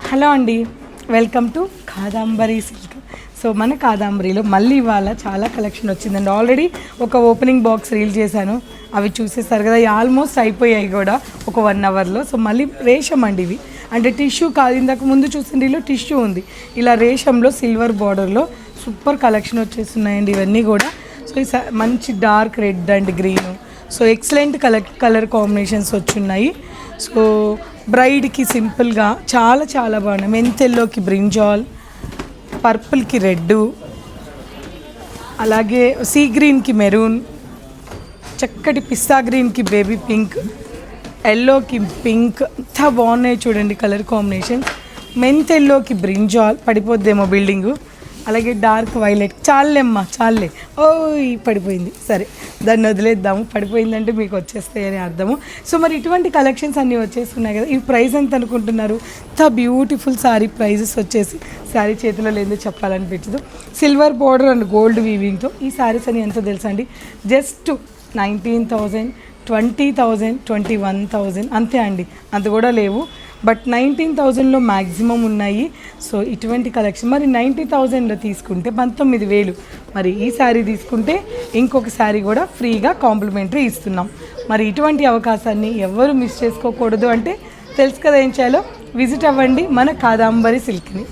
Hello అండి, welcome to Kadambari silk. So మన కాదాంబరిలో మళ్ళీ ఇవాళ చాలా కలెక్షన్ వచ్చిందండి. ఆల్రెడీ ఒక ఓపెనింగ్ బాక్స్ రీల్ చేశాను, అవి చూసేస్తారు కదా, ఆల్మోస్ట్ అయిపోయాయి కూడా ఒక 1 అవర్లో. సో మళ్ళీ రేషం అండి ఇవి, అంటే టిష్యూ కాదు, ఇందాక ముందు చూసిండిలో టిష్యూ ఉంది, ఇలా రేషంలో సిల్వర్ బార్డర్లో సూపర్ కలెక్షన్ వచ్చేస్తున్నాయండి ఇవన్నీ కూడా. సో ఈ మంచి dark red and green, so excellent colour combinations వచ్చున్నాయి. సో బ్రైడ్కి సింపుల్గా చాలా చాలా బాగున్నాయి. మెంతెల్లోకి బ్రింజాల్, పర్పుల్కి రెడ్, అలాగే సీ గ్రీన్కి మెరూన్, చక్కటి పిస్తా గ్రీన్కి బేబీ పింక్, ఎల్లోకి పింక్, ఎంత బాగున్నాయి చూడండి కలర్ కాంబినేషన్. మెంతెల్లోకి బ్రింజాల్, పడిపోద్దేమో బిల్డింగు, అలాగే డార్క్ వైలెట్. చాలేమ్మా చాలే, ఓయ్ పడిపోయింది, సరే దాన్ని వదిలేద్దాము, పడిపోయిందంటే మీకు వచ్చేస్తాయని అర్థము. సో మరి ఇటువంటి కలెక్షన్స్ అన్నీ వచ్చేస్తున్నాయి కదా. ఈ ప్రైస్ ఎంత అనుకుంటున్నారు? ఇంత బ్యూటిఫుల్ శారీ ప్రైజెస్ వచ్చేసి శారీ చేతిలో లేదో చెప్పాలనిపించదు. సిల్వర్ బార్డర్ అండ్ గోల్డ్ వీవింగ్తో ఈ శారీస్ అని ఎంత తెలుసా అండి, జస్ట్ 19,000, 20,000, 21,000 అంతే అండి, అంత కూడా లేవు. బట్ 19,000లో మ్యాక్సిమం ఉన్నాయి. సో ఇటువంటి కలెక్షన్ మరి 90,000లో తీసుకుంటే 19,000. మరి ఈ శారీ తీసుకుంటే ఇంకొక శారీ కూడా ఫ్రీగా కాంప్లిమెంటరీ ఇస్తున్నాం. మరి ఇటువంటి అవకాశాన్ని ఎవరు మిస్ చేసుకోకూడదు అంటే తెలుసు కదా ఏం చేయాలో, విజిట్ అవ్వండి మన కాదాంబరి సిల్క్ని.